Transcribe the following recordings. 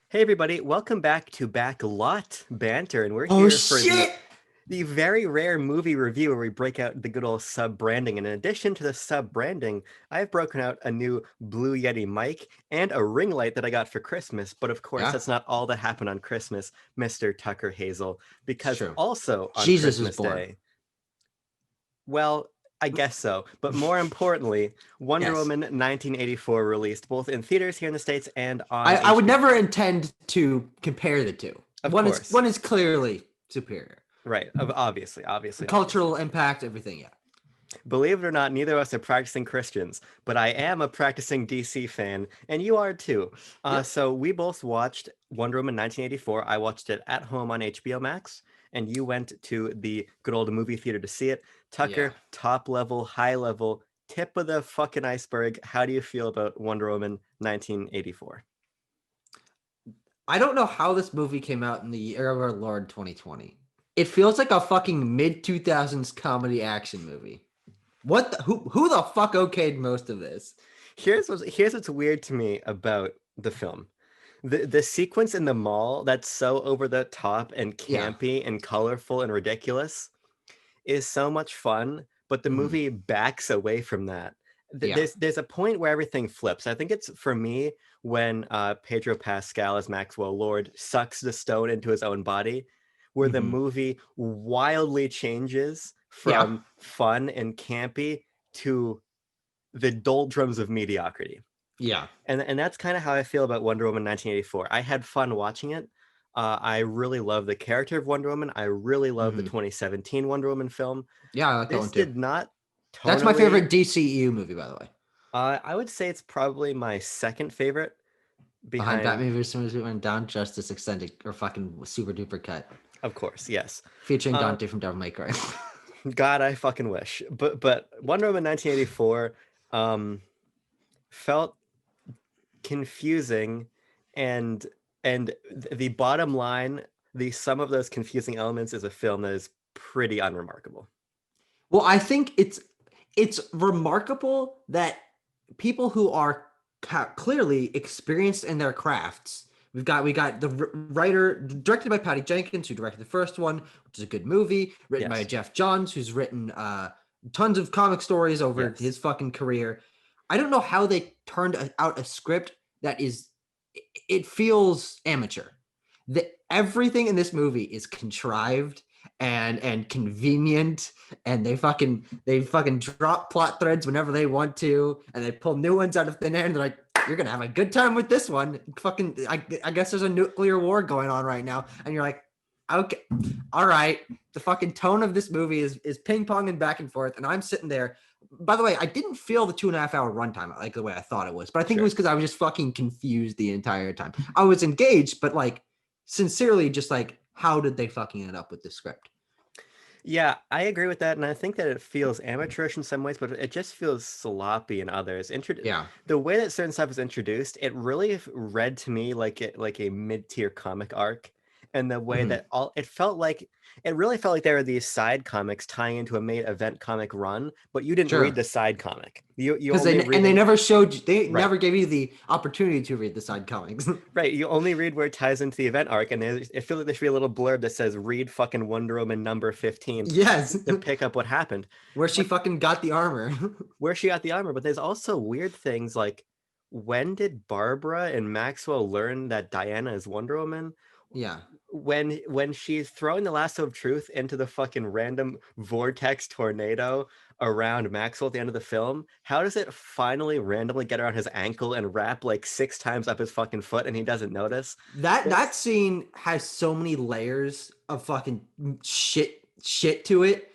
Hey everybody, welcome back to Backlot Banter, and we're Oh here for the shit! the very rare movie review where we break out the good old sub-branding. And in addition to the sub-branding, I've broken out a new Blue Yeti mic and a ring light that I got for Christmas. But of course, Yeah, that's not all that happened on Christmas, Mr. Tucker Hazel, it's because true. also on Jesus was Christmas born. Day, well, I guess so. But more importantly, Wonder Yes. Woman 1984 released both in theaters here in the States and on I would HBO. never intend to compare the two. Of One is course. one is clearly superior. Right. Obviously, obviously, obviously. Cultural impact, everything, yeah. Believe it or not, neither of us are practicing Christians, but I am a practicing DC fan, and you are too. Yep. So we both watched Wonder Woman 1984. I watched it at home on HBO Max, and you went to the good old movie theater to see it. Yeah. Tucker, top level, high level, tip of the fucking iceberg. How do you feel about Wonder Woman 1984? I don't know how this movie came out in the year of our Lord 2020. It feels like a fucking mid 2000s comedy action movie. Who the fuck okayed most of this? Here's what's weird to me about the film. The sequence in the mall that's so over the top and Yeah. campy and colorful and ridiculous is so much fun, but the Mhm. movie backs away from that. Yeah. There's a point where everything flips. I think it's for me when Pedro Pascal as Maxwell Lord sucks the stone into his own body, where the Mhm. movie wildly changes Yeah. from fun and campy to the doldrums of mediocrity. Yeah. And that's kind of how I feel about Wonder Woman 1984. I had fun watching it. I really love the character of Wonder Woman. I really love the Mhm. 2017 Wonder Woman film. Yeah, I like that one This too. did not That's my tonally. favorite DCEU movie, by the way. I would say it's probably my second favorite Behind behind, Batman vs Superman, Down Justice Extended or fucking super duper cut, of course, yes. featuring Uh, Dante from Devil May Cry. God, I fucking wish. But Wonder Woman 1984 um, felt confusing, and the bottom line, the sum of those confusing elements is a film that is pretty unremarkable. Well, I think it's remarkable that people who are clearly experienced in their crafts. We got the writer directed by Patty Jenkins, who directed the first one, which is a good movie, written by Yes, Jeff Johns, who's written tons of comic stories over yes. his fucking career. I don't know how they turned out a script that is it feels amateur. Everything in this movie is contrived and convenient, and they fucking drop plot threads whenever they want to, and they pull new ones out of thin air, and they're like, you're gonna have a good time with this one. Fucking I guess there's a nuclear war going on right now, and you're like, okay, all right. The fucking tone of this movie is ping-ponging back and forth, and I'm sitting there. By the way, I didn't feel the 2.5 hour runtime like the way I thought it was, but I think it Sure. was because I was just fucking confused the entire time. I was engaged, but like sincerely, just like, how did they fucking end up with this script? Yeah, I agree with that, and I think that it feels amateurish in some ways, but it just feels sloppy in others. Yeah. The way that certain stuff is introduced, it really read to me like a mid-tier comic arc, and the way Mhm. that all it really felt like there were these side comics tying into a main event comic run, but you didn't read Sure. the side comic. You Because only they reading. never showed you, they Right. never gave you the opportunity to read the side comics. Right, you only read where it ties into the event arc, and I feel like there should be a little blurb that says "Read fucking Wonder Woman number 15" Yes. to pick up what happened. Where she But fucking got the armor. where she got the armor, but there's also weird things like when did Barbara and Maxwell learn that Diana is Wonder Woman? Yeah. When she's throwing the lasso of truth into the fucking random vortex tornado around Maxwell at the end of the film, how does it finally randomly get around his ankle and wrap like 6 times up his fucking foot and he doesn't notice? That That's scene has so many layers of fucking shit to it.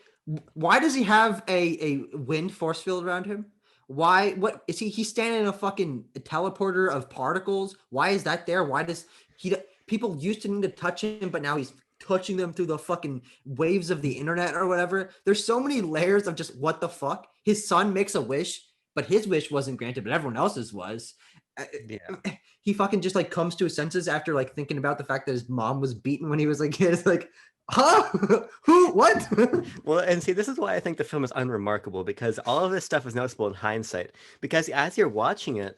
Why does he have a wind force field around him? Why what is he's standing in a fucking teleporter of particles? Why is that there? Why does he people used to need to touch him, but now he's touching them through the fucking waves of the internet or whatever? There's so many layers of just what the fuck. His son makes a wish, but his wish wasn't granted, but everyone else's was. Uh, yeah. he fucking just like comes to his senses after like thinking about the fact that his mom was beaten when he was like kid. It's like, huh? Who? What? Well, and see, this is why I think the film is unremarkable because all of this stuff is noticeable in hindsight. Because as you're watching it,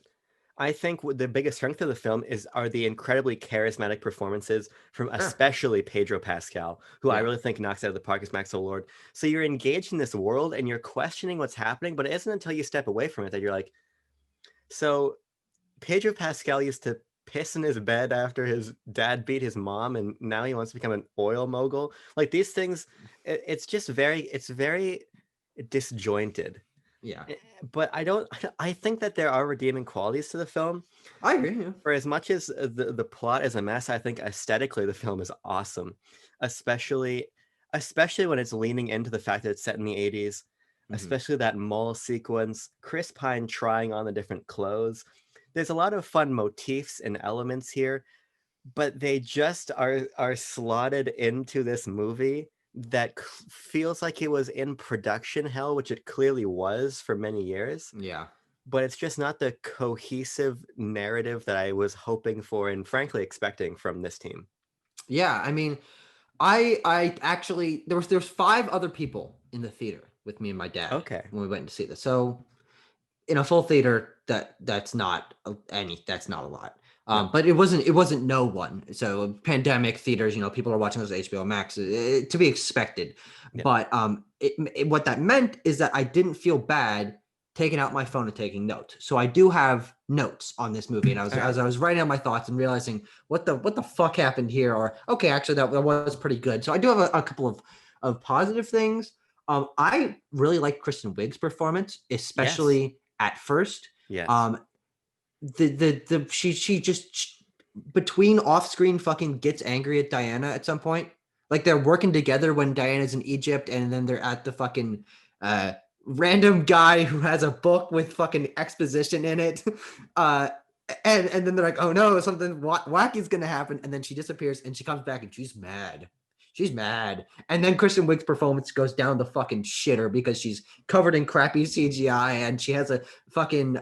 I think the biggest strength of the film are the incredibly charismatic performances from Sure. especially Pedro Pascal, who I Yeah. really think knocks out of the park as Maxwell Lord. So you're engaged in this world and you're questioning what's happening, but it isn't until you step away from it that you're like, so Pedro Pascal used to piss in his bed after his dad beat his mom, and now he wants to become an oil mogul. Like these things, it's very disjointed. Yeah. Eh, But I don't. I think that there are redeeming qualities to the film. I agree. Yeah. For as much as the plot is a mess, I think aesthetically the film is awesome, especially especially when it's leaning into the fact that it's set in the 80s, Mhm. especially that mall sequence, Chris Pine trying on the different clothes. There's a lot of fun motifs and elements here, but they just are slotted into this movie that feels like it was in production hell, which it clearly was for many years, Yeah. but it's just not the cohesive narrative that I was hoping for and frankly expecting from this team. Yeah. I mean, I actually there's five other people in the theater with me and my dad Okay. when we went to see this. So in a full theater, that's not that's not a lot. No. But it wasn't no one. So pandemic theaters, people are watching those HBO Max, to be expected. Yeah. But what that meant is that I didn't feel bad taking out my phone and taking notes. So I do have notes on this movie, and All right. as I was writing out my thoughts and realizing what the fuck happened here, or okay, actually that was pretty good. So I do have a couple of positive things. I really like Kristen Wiig's performance, Yes. especially at first. Yes. Um, she just between off screen fucking gets angry at Diana at some point. Like they're working together when Diana's in Egypt, and then they're at the fucking uh random guy who has a book with fucking exposition in it. Uh, and then they're like, oh no, something wacky's gonna happen, and then she disappears, and she comes back, and she's mad. She's mad. And then Kristen Wiig's performance goes down the fucking shitter because she's covered in crappy CGI and she has a fucking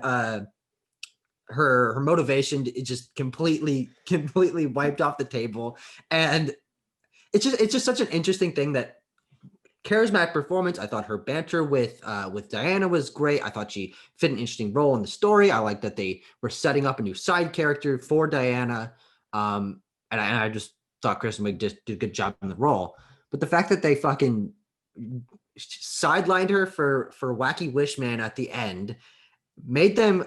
her motivation is just completely wiped off the table. And it's just such an interesting thing that charismatic performance. I thought her banter with Diana was great. I thought she fit an interesting role in the story. I like that they were setting up a new side character for Diana. And I just thought Kristen Wiig just did a good job in the role. But the fact that they fucking sidelined her for Wacky Wishman at the end made them.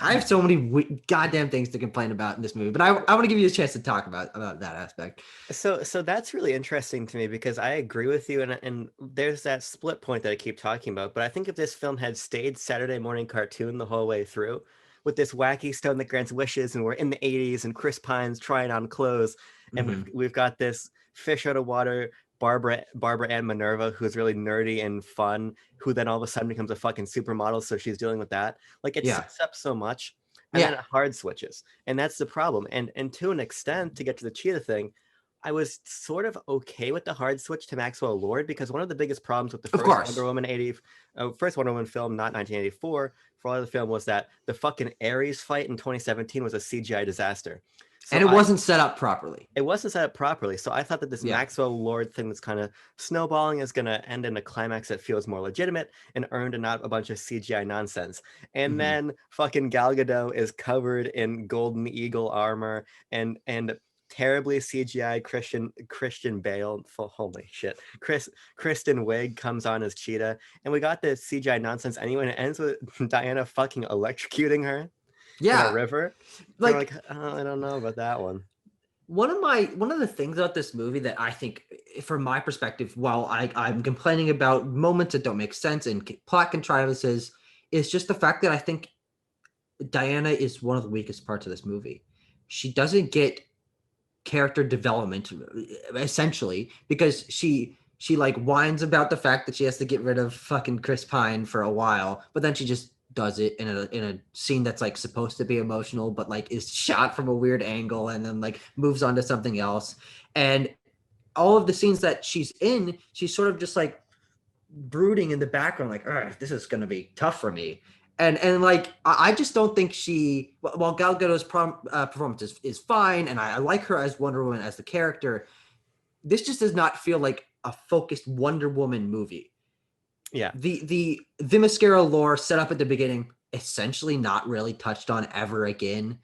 I have so many goddamn things to complain about in this movie, but I want to give you a chance to talk about that aspect. So that's really interesting to me because I agree with you, and there's that split point that I keep talking about. But I think if this film had stayed Saturday morning cartoon the whole way through, with this wacky stone that grants wishes, and we're in the 80s, and Chris Pine's trying on clothes, and Mm-hmm. we've got this fish out of water Barbara Ann Minerva, who's really nerdy and fun, who then all of a sudden becomes a fucking supermodel, so she's dealing with that. Like it Yeah, sets up so much, and then yeah, it hard switches, and that's the problem. And to an extent, to get to the cheetah thing, I was sort of okay with the hard switch to Maxwell Lord because one of the biggest problems with the of first course. First Wonder Woman film, not 1984, for all of the film was that the fucking Ares fight in 2017 was a CGI disaster. And So it wasn't set up properly. it wasn't set up properly. So I thought that this Yeah. Maxwell Lord thing that's kind of snowballing is going to end in a climax that feels more legitimate and earned and not a bunch of CGI nonsense. And Mm-hmm. then fucking Gal Gadot is covered in golden eagle armor and terribly CGI Christian Bale. Holy shit. Kristen Wiig comes on as Cheetah, and we got this CGI nonsense anyway. And it ends with Diana fucking electrocuting her in a Yeah, river. And I'm like like, oh, I don't know about that one. one of the things about this movie that I think, from my perspective, while I'm complaining about moments that don't make sense and plot contrivances, is just the fact that I think Diana is one of the weakest parts of this movie. She doesn't get character development essentially because she like whines about the fact that she has to get rid of fucking Chris Pine for a while, but then she just does it in a scene that's like supposed to be emotional but like is shot from a weird angle and then like moves on to something else. And all of the scenes that she's in, she's sort of just like brooding in the background, like, this is gonna be tough for me. And like I just don't think while Gal Gadot's performance is fine, and I like her as Wonder Woman as the character, this just does not feel like a focused Wonder Woman movie. Yeah. The Themyscira lore set up at the beginning essentially not really touched on ever again.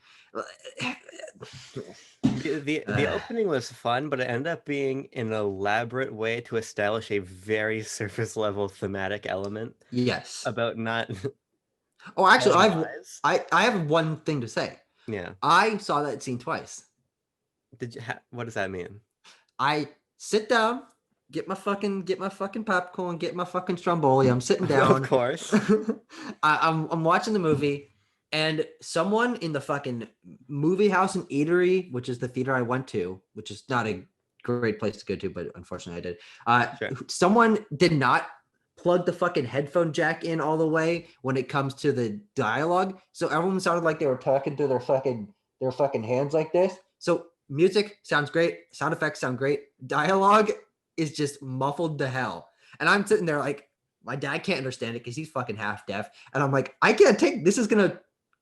The opening was fun, but it ended up being an elaborate way to establish a very surface level thematic element Yes. about not Oh, actually, telling lies. I have one thing to say. Yeah. I saw that scene twice. What does that mean? I sit down, get my fucking popcorn, get my fucking stromboli. I'm sitting Of down. course. I'm watching the movie, and someone in the fucking movie house and eatery, which is the theater I went to, which is not a great place to go to, but unfortunately I did. Sure. Someone did not plug the fucking headphone jack in all the way when it comes to the dialogue, so everyone sounded like they were talking to their fucking hands like this. So music sounds great, sound effects sound great, dialogue is just muffled to hell, and I'm sitting there like, my dad can't understand it because he's fucking half deaf. And I'm like, I can't take this, is gonna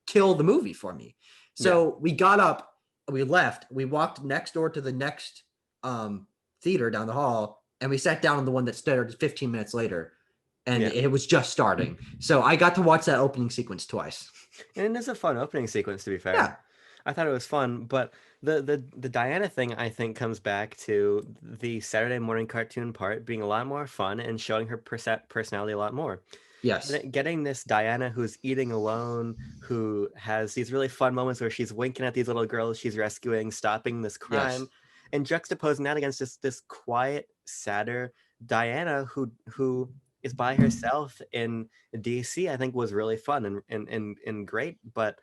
kill the movie for me. So we got up, we left, we walked next door to the next theater down the hall, and we sat down on the one that started 15 minutes later. And Yeah. it was just starting. So I got to watch that opening sequence twice. And it is a fun opening sequence, to be fair. Yeah. I thought it was fun, but the Diana thing I think comes back to the Saturday morning cartoon part being a lot more fun and showing her personality a lot more. Yes. Getting this Diana who's eating alone, who has these really fun moments where she's winking at these little girls she's rescuing, stopping this crime, Yes. and juxtaposing that against this quiet, sadder Diana who is by herself in DC, I think was really fun and great, but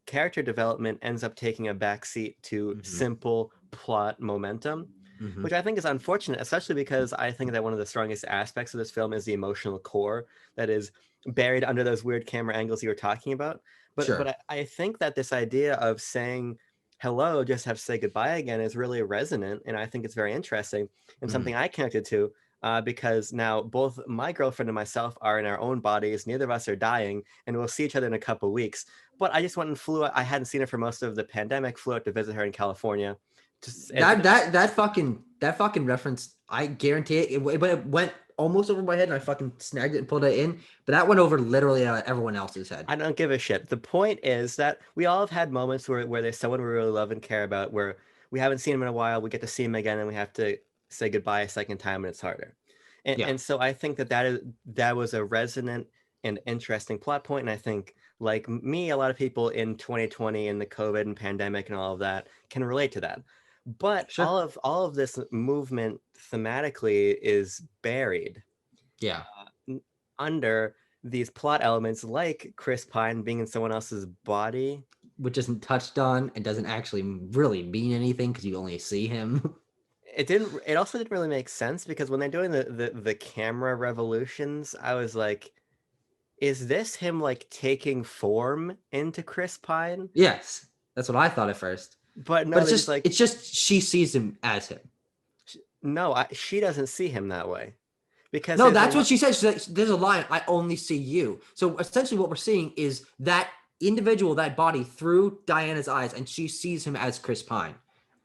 character development ends up taking a backseat to simple plot momentum, which I think is unfortunate, especially because I think that one of the strongest aspects of this film is the emotional core that is buried under those weird camera angles you were talking about. But Sure. I think that this idea of saying hello, just have to say goodbye again is really resonant, and I think it's very interesting and something I connected to. Because now both my girlfriend and myself are in our own bodies. Neither of us are dying, and we'll see each other in a couple weeks. But I just went and flew out. I hadn't seen her for most of the pandemic. Flew out to visit her in California. That fucking reference, I guarantee it went almost over my head, and I fucking snagged it and pulled it in. But that went over literally everyone else's head. I don't give a shit. The point is that we all have had moments where there's someone we really love and care about, where we haven't seen him in a while. We get to see him again, and we have to say goodbye a second time, and it's harder. Yeah. And so I think that was a resonant and interesting plot point. And I think, like me, a lot of people in 2020 and the COVID and pandemic and all of that can relate to that. But Sure. all of this movement thematically is buried Yeah. under these plot elements, like Chris Pine being in someone else's body. Which isn't touched on and doesn't actually really mean anything because you only see him. It also didn't really make sense because when they're doing the camera revolutions, I was like, is this him like taking form into Chris Pine? Yes. That's what I thought at first. But no, But they're just like, it's just she sees him as him. no, she doesn't see him that way. Because No, that's what she said. She's like, there's a line, I only see you. So essentially what we're seeing is that individual, that body through Diana's eyes, and she sees him as Chris Pine.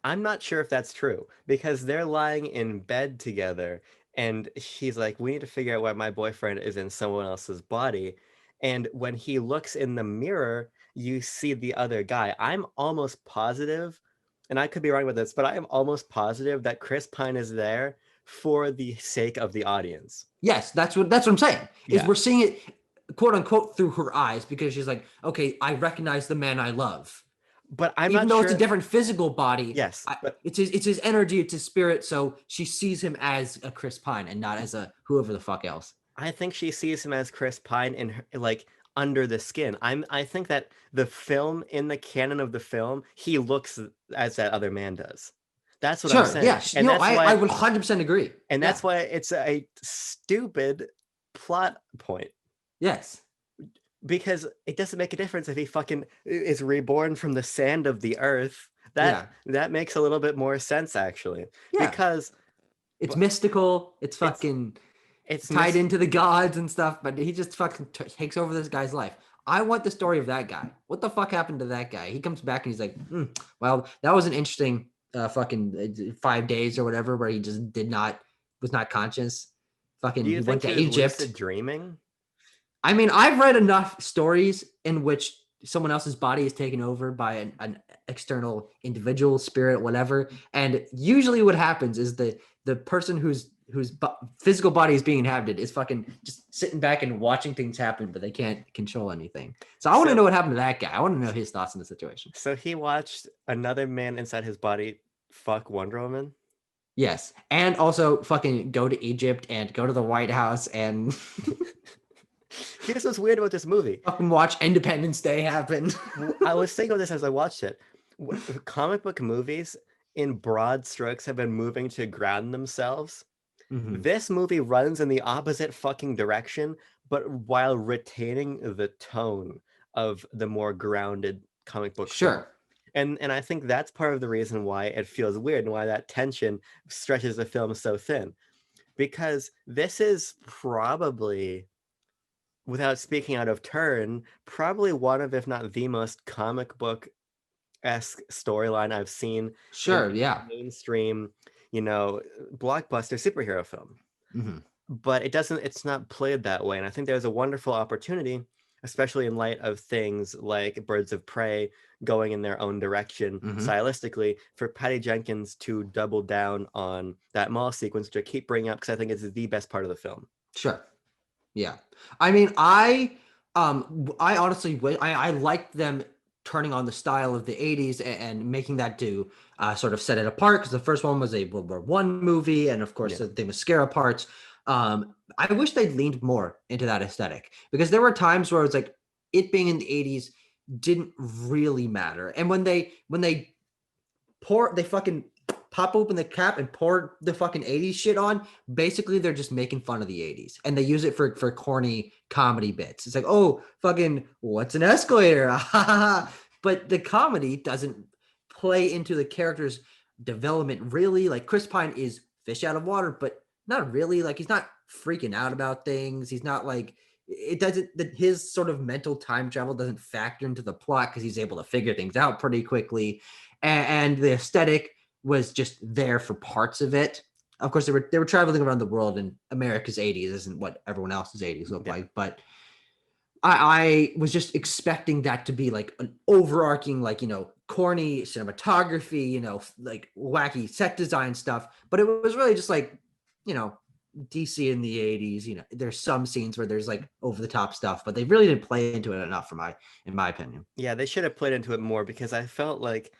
I'm not sure if that's true because they're lying in bed together and she's like, we need to figure out why my boyfriend is in someone else's body. And when he looks in the mirror, you see the other guy. I'm almost positive, and I could be wrong with this, but I am almost positive that Chris Pine is there for the sake of the audience. Yes, that's what I'm saying. Is Yeah. we're seeing it quote unquote through her eyes because she's like, okay, I recognize the man I love. But I'm Even not though sure. it's a different physical body, Yes, but it's his energy, it's his spirit. So she sees him as a Chris Pine and not as a whoever the fuck else. I think she sees him as Chris Pine in her, like under the skin. I think that the film, in the canon of the film, he looks as that other man does. That's what I'm Sure, saying. yeah, And that's why I would 100% agree. and Yeah. that's why it's a stupid plot point. Yes. Because it doesn't make a difference if he fucking is reborn from the sand of the earth. That makes a little bit more sense actually. Yeah. Because It's mystical. It's fucking it's tied into the gods and stuff, but he just fucking takes over this guy's life. I want the story of that guy. What the fuck happened to that guy? He comes back and he's like, well, that was an interesting fucking 5 days or whatever where he just was not conscious. Fucking, Do you he think went to he was Egypt. lucid dreaming? I mean, I've read enough stories in which someone else's body is taken over by an external individual, spirit, whatever. And usually what happens is the person whose physical body is being inhabited is fucking just sitting back and watching things happen, but they can't control anything. So I want to know what happened to that guy. I want to know his thoughts on the situation. So he watched another man inside his body fuck Wonder Woman. Yes. And also fucking go to Egypt and go to the White House and Here's what's weird about this movie. fucking watch Independence Day happen. I was thinking of this as I watched it. Comic book movies, in broad strokes, have been moving to ground themselves. Mhm. This movie runs in the opposite fucking direction, but while retaining the tone of the more grounded comic book film. Sure. And I think that's part of the reason why it feels weird and why that tension stretches the film so thin. Because this is probably, without speaking out of turn, probably one of, if not the most comic book-esque storyline I've seen Sure. in Yeah. mainstream, blockbuster superhero film. Mm-hmm. But it's not played that way. And I think there's a wonderful opportunity, especially in light of things like Birds of Prey going in their own direction stylistically, for Patty Jenkins to double down on that mall sequence, which I keep bringing up because I think it's the best part of the film. Sure. Yeah. I mean, I honestly, I liked them turning on the style of the 80s and making that do sort of set it apart, because the first one was a World War One movie, and of course the Themyscira parts. I wish they'd leaned more into that aesthetic, because there were times where it was like, it being in the 80s didn't really matter. And when they fucking pop open the cap and pour the fucking 80s shit on, basically they're just making fun of the 80s, and they use it for corny comedy bits. It's like, oh, fucking, what's an escalator? But the comedy doesn't play into the character's development really. Like, Chris Pine is fish out of water, but not really. Like, he's not freaking out about things. He's not like, it doesn't, his sort of mental time travel doesn't factor into the plot, because he's able to figure things out pretty quickly. And the aesthetic was just there for parts of it. Of course, they were traveling around the world, and America's 80s isn't what everyone else's 80s look like. But I was just expecting that to be like an overarching, like, corny cinematography, like wacky set design stuff. But it was really just like, DC in the 80s. There's some scenes where there's like over the top stuff, but they really didn't play into it enough, in my opinion. Yeah, they should have played into it more, because I felt like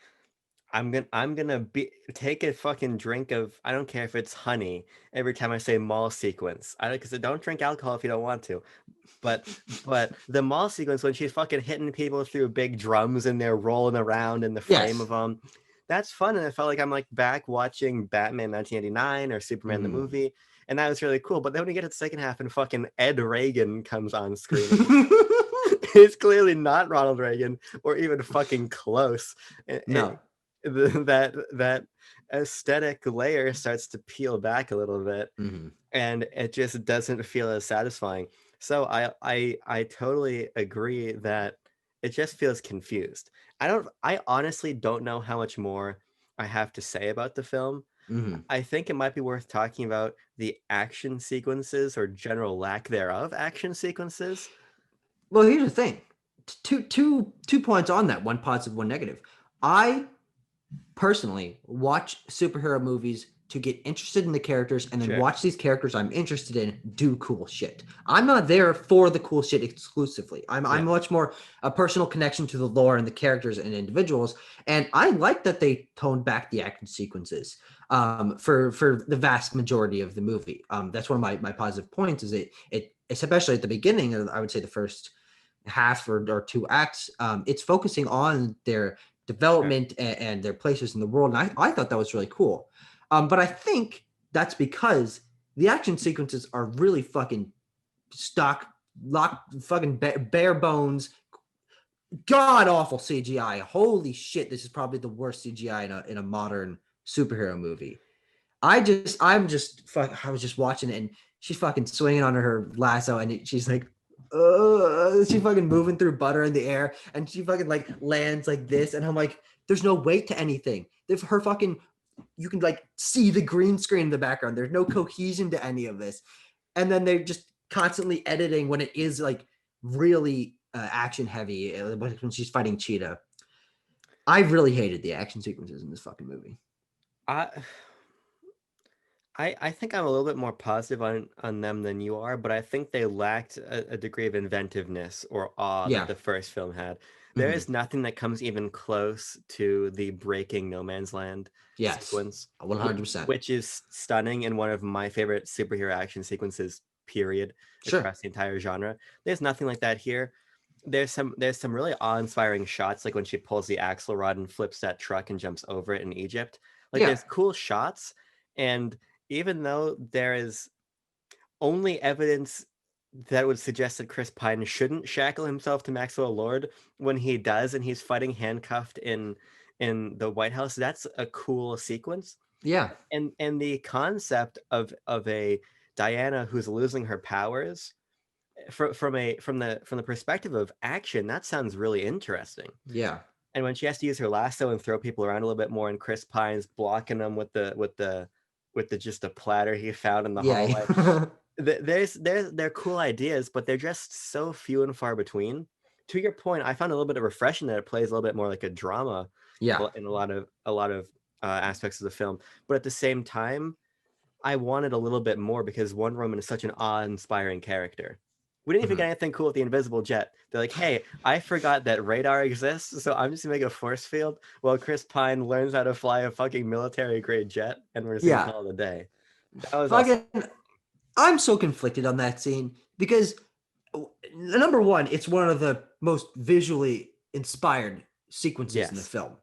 I'm gonna take a fucking drink of, I don't care if it's honey, every time I say mall sequence. Because I don't drink alcohol if you don't want to. But the mall sequence, when she's fucking hitting people through big drums and they're rolling around in the frame of them, that's fun. And I felt like I'm like back watching Batman 1989 or Superman the movie. And that was really cool. But then when you get to the second half and fucking Ed Reagan comes on screen, it's clearly not Ronald Reagan or even fucking close. No. That aesthetic layer starts to peel back a little bit, and it just doesn't feel as satisfying. So I totally agree that it just feels confused. I honestly don't know how much more I have to say about the film. I think it might be worth talking about the action sequences, or general lack thereof action sequences. Well, here's the thing. Two points on that, one positive, one negative. I personally watch superhero movies to get interested in the characters, and then watch these characters I'm interested in do cool shit. I'm not there for the cool shit exclusively. I'm much more a personal connection to the lore and the characters and individuals. And I like that they toned back the action sequences for the vast majority of the movie. That's one of my positive points, is it especially at the beginning of, I would say, the first half or two acts, it's focusing on their development and their places in the world. And I thought that was really cool. But I think that's because the action sequences are really fucking fucking bare bones, god awful CGI. Holy shit, this is probably the worst CGI in a modern superhero movie. I was just watching it, and she's fucking swinging on her lasso, and she's like, she's fucking moving through butter in the air, and she fucking like lands like this, and I'm like, there's no weight to anything. Her fucking, you can like see the green screen in the background. There's no cohesion to any of this. And then they're just constantly editing when it is like really action heavy when she's fighting Cheetah. I really hated the action sequences in this fucking movie. I I think I'm a little bit more positive on them than you are, but I think they lacked a degree of inventiveness or awe that Yeah. the first film had. There Hmm. is nothing that comes even close to the breaking no man's land Yes. sequence, 100%. which is stunning and one of my favorite superhero action sequences, period, Sure. across the entire genre. There's nothing like that here. There's some really awe-inspiring shots, like when she pulls the axle rod and flips that truck and jumps over it in Egypt. Like Yeah. there's cool shots, and even though there is only evidence that would suggest that Chris Pine shouldn't shackle himself to Maxwell Lord, when he does and he's fighting handcuffed in the White House, that's a cool sequence. Yeah. And the concept of a Diana who's losing her powers from the perspective of action, that sounds really interesting. Yeah. And when she has to use her lasso and throw people around a little bit more, and Chris Pine's blocking them with the just a platter he found in the hallway. Yeah. They're cool ideas, but they're just so few and far between. To your point, I found a little bit of refreshing that it plays a little bit more like a drama Yeah. in a lot of aspects of the film. But at the same time, I wanted a little bit more because Wonder Woman is such an awe-inspiring character. We didn't even Mhm. get anything cool with the invisible jet. They're like, hey, I forgot that radar exists, so I'm just gonna make a force field while Chris Pine learns how to fly a fucking military-grade jet, and we're just gonna Yeah. call it a day. That was also Fucking, I'm so conflicted on that scene because number one, it's one of the most visually inspired sequences in the yes. film.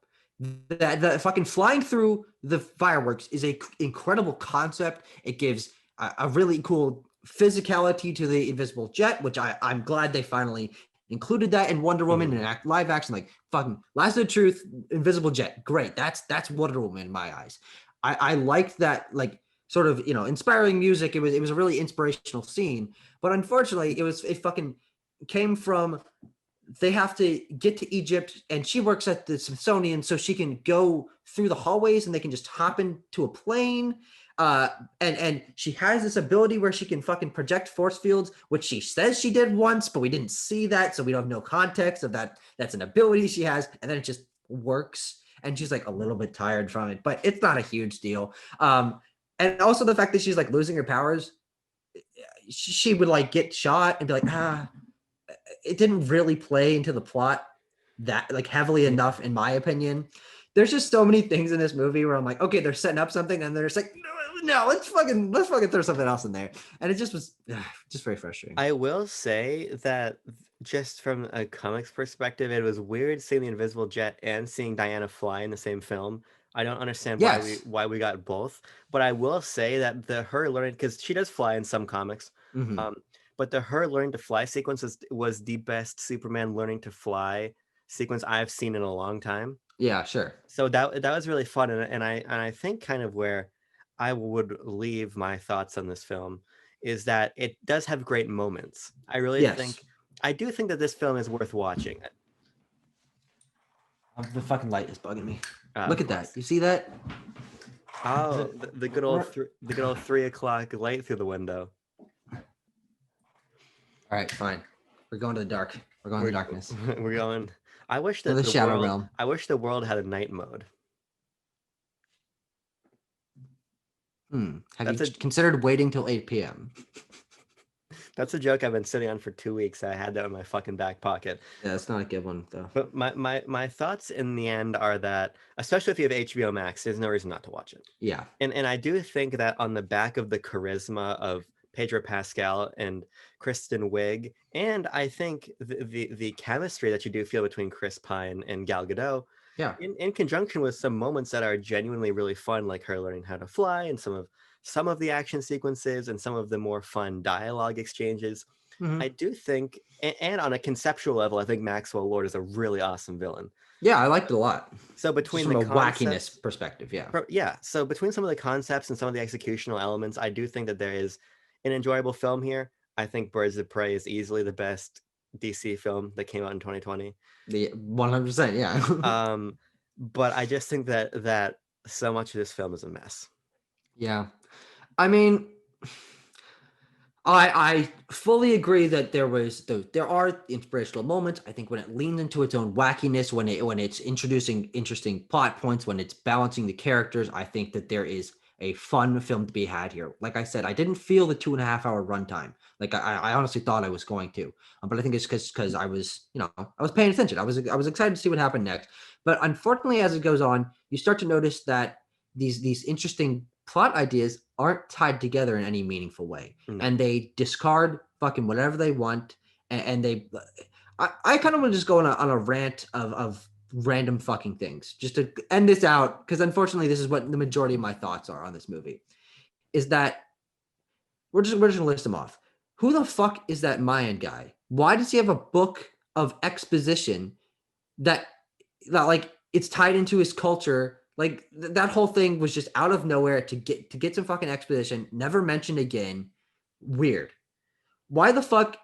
That the fucking flying through the fireworks is a incredible concept. It gives a really cool physicality to the invisible jet, which I'm glad they finally included that in Wonder Woman Mhm. and live action. Like fucking Last of the Truth, invisible jet, great. That's Wonder Woman in my eyes. I liked that, like, sort of, inspiring music. It was a really inspirational scene, but unfortunately, it fucking came from, they have to get to Egypt, and she works at the Smithsonian, so she can go through the hallways and they can just hop into a plane. And she has this ability where she can fucking project force fields, which she says she did once, but we didn't see that, so we don't have no context of that. That's an ability she has, and then it just works. And she's like a little bit tired from it, but it's not a huge deal. And also the fact that she's like losing her powers, she would like get shot and be like, it didn't really play into the plot that like heavily enough, in my opinion. There's just so many things in this movie where I'm like, okay, they're setting up something, and they're just like, no, let's fucking throw something else in there, and it just was just very frustrating. I will say that just from a comics perspective, it was weird seeing the Invisible Jet and seeing Diana fly in the same film. I don't understand why we Yes. why we got both, but I will say that the her learning, because she does fly in some comics, Hmm. um, but the her learning to fly sequence was the best Superman learning to fly sequence I've seen in a long time. Yeah, sure. So that was really fun, and I think kind of where I would leave my thoughts on this film is that it does have great moments. Yes. I do think that this film is worth watching. The fucking light is bugging me. Of Look at that. course. You see that? Oh, the good old the good old 3 o'clock light through the window. All right, fine. We're going to the dark. We're going to the We're darkness. we're going. I wish To that the shadow realm. I wish the world had a night mode. Have you That's a considered waiting till 8 p.m.? that's a joke I've been sitting on for 2 weeks. I had that in my fucking back pocket. Yeah, that's not a good one, though. But my thoughts in the end are that, especially if you have HBO Max, there's no reason not to watch it. Yeah. And I do think that on the back of the charisma of Pedro Pascal and Kristen Wiig, and I think the chemistry that you do feel between Chris Pine and Gal Gadot, Yeah. in conjunction with some moments that are genuinely really fun, like her learning how to fly, and some of the action sequences and some of the more fun dialogue exchanges. I Hmm. do think, and on a conceptual level, I think Maxwell Lord is a really awesome villain. Yeah, I liked it a lot. So Just between from the a wackiness concepts, perspective. Yeah. yeah, so between some of the concepts and some of the executional elements, I do think that there is an enjoyable film here. I think Birds of Prey is easily the best DC film that came out in 2020. The 100%. Yeah. Um, but I just think that so much of this film is a mess. Yeah. I mean, I fully agree that there are inspirational moments. I think when it leans into its own wackiness, when it's introducing interesting plot points, when it's balancing the characters, I think that there is a fun film to be had here. Like I said, I didn't feel the 2.5 hour runtime. Like I honestly thought I was going to, but I think it's because I was, I was paying attention. I was excited to see what happened next. But unfortunately, as it goes on, you start to notice that these interesting plot ideas aren't tied together in any meaningful way, No. and they discard fucking whatever they want, and they I kind of want to just go on a rant of random fucking things just to end this out, because unfortunately this is what the majority of my thoughts are on this movie, is that we're just gonna list them off. Who the fuck is that Mayan guy? Why does he have a book of exposition that like it's tied into his culture? Like that whole thing was just out of nowhere to get some fucking exposition, never mentioned again. Weird. Why the fuck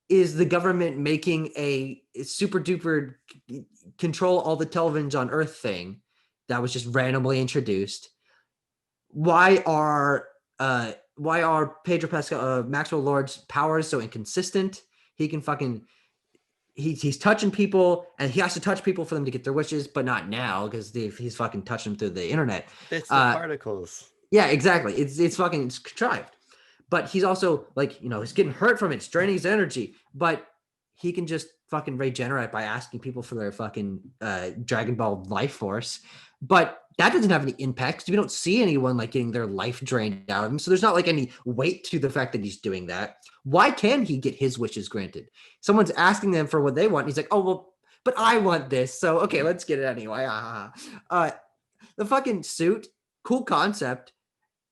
is the government making a super duper control all the televisions on Earth thing that was just randomly introduced? Why are Pedro Pascal, Maxwell Lord's powers so inconsistent? He can fucking he's touching people, and he has to touch people for them to get their wishes, but not now because he's fucking touching them through the internet. It's the particles. Yeah, exactly. It's contrived. But he's also like, he's getting hurt from it, it's draining his energy. But he can just fucking regenerate by asking people for their fucking Dragon Ball life force. But that doesn't have any impact because we don't see anyone like getting their life drained out of him. So there's not like any weight to the fact that he's doing that. Why can he get his wishes granted? Someone's asking them for what they want. He's like, oh, well, but I want this. So, okay, let's get it anyway. The fucking suit, cool concept,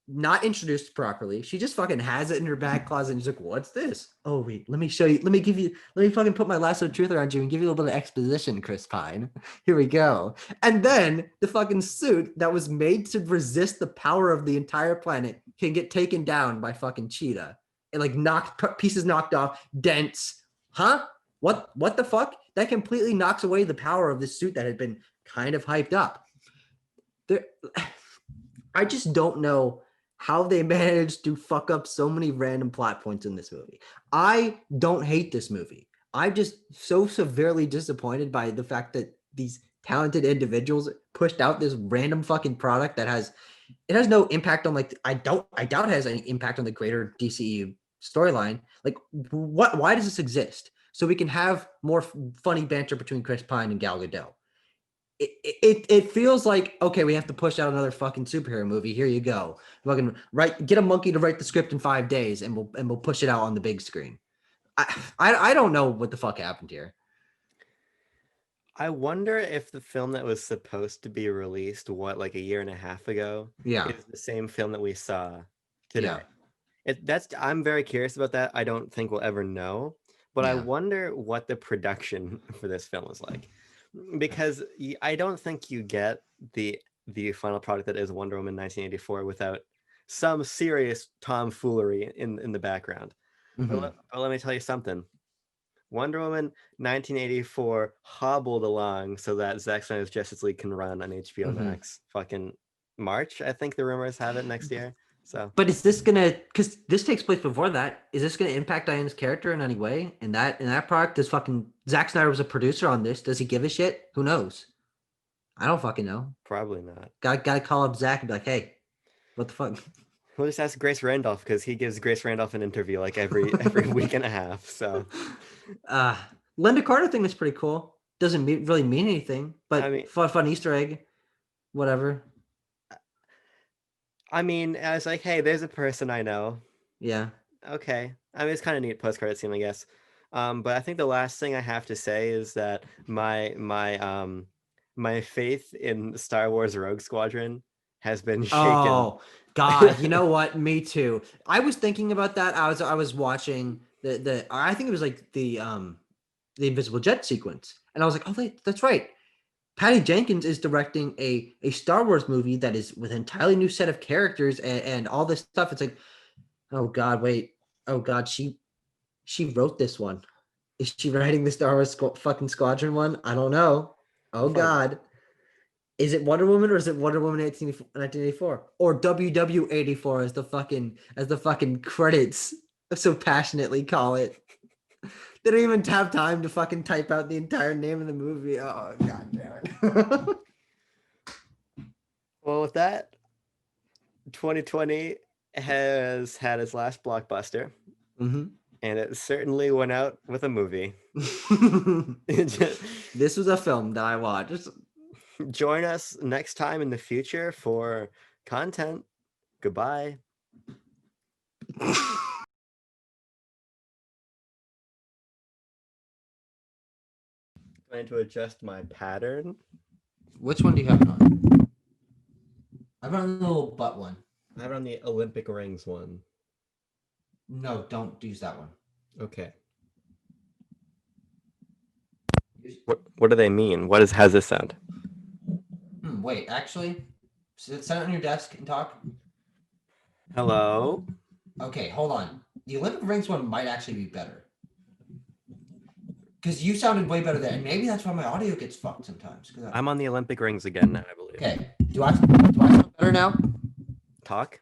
not introduced properly. She just fucking has it in her back closet and she's like, what's this? Oh, wait, let me show you. Let me fucking put my lasso of truth around you and give you a little bit of exposition, Chris Pine. Here we go. And then the fucking suit that was made to resist the power of the entire planet can get taken down by fucking Cheetah and like pieces knocked off, dents. Huh? What the fuck? That completely knocks away the power of this suit that had been kind of hyped up. There, I just don't know how they managed to fuck up so many random plot points in this movie. I don't hate this movie. I'm just so severely disappointed by the fact that these talented individuals pushed out this random fucking product that has no impact on, like, I doubt it has any impact on the greater DCEU storyline. Like, why does this exist? So we can have more funny banter between Chris Pine and Gal Gadot. It feels like, okay, we have to push out another fucking superhero movie. Here you go. Fucking get a monkey to write the script in 5 days, and we'll push it out on the big screen. I don't know what the fuck happened here. I wonder if the film that was supposed to be released, like a year and a half ago, Yeah. is the same film that we saw today. Yeah. I'm very curious about that. I don't think we'll ever know, but I Yeah. wonder what the production for this film was like, because I don't think you get the final product that is Wonder Woman 1984 without some serious tomfoolery in the background. Mhm. But let me tell you something. Wonder Woman 1984 hobbled along so that Zack Snyder's Justice League can run on HBO Mhm. Max fucking March. I think the rumors have it next year. So, But is this gonna, because this takes place before that, is this gonna impact Diana's character in any way? In that product, does fucking Zack Snyder was a producer on this? Does he give a shit? Who knows? I don't fucking know. probably not. Gotta call up Zack and be like, hey, what the fuck? We'll just ask Grace Randolph because he gives Grace Randolph an interview like every week and a half. So, uh Linda Carter thing is pretty cool. Doesn't really mean anything, I but mean, fun Easter egg, whatever. I was like, hey, there's a person I know. Yeah. Okay. I mean, it's kind of neat post-credit scene, I guess. But I think the last thing I have to say is that my faith in Star Wars Rogue Squadron has been shaken. Oh God, you know what? Me too. I was thinking about that. I was watching the I think it was like the Invisible Jet sequence, and I was like, oh, that's right. Patty Jenkins is directing a Star Wars movie that is with an entirely new set of characters and all this stuff. It's like, oh God, wait. Oh God, she wrote this one. Is she writing the Star Wars fucking Squadron one? I don't know. Oh Fuck. God. Is it Wonder Woman or is it Wonder Woman 1984 or WW84 as the fucking credits so passionately call it. They don't even have time to fucking type out the entire name of the movie. Oh, god damn it. Well, with that, 2020 has had its last blockbuster, Mm-hmm. and it certainly went out with a movie. This was a film that I watched. Join us next time in the future for content. Goodbye. Trying to adjust my pattern. Which one do you have it on? I have it on the little butt one. I have it on the Olympic rings one. No, don't use that one. Okay. What do they mean? How's this sound? Wait, actually, sit on your desk and talk. Hello? Okay, hold on. The Olympic rings one might actually be better. Because you sounded way better there, and maybe that's why my audio gets fucked sometimes. I'm on the Olympic rings again now, I believe. Okay. Do I sound better now? Talk?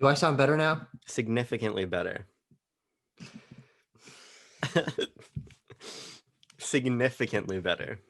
Do I sound better now? Significantly better. Significantly better.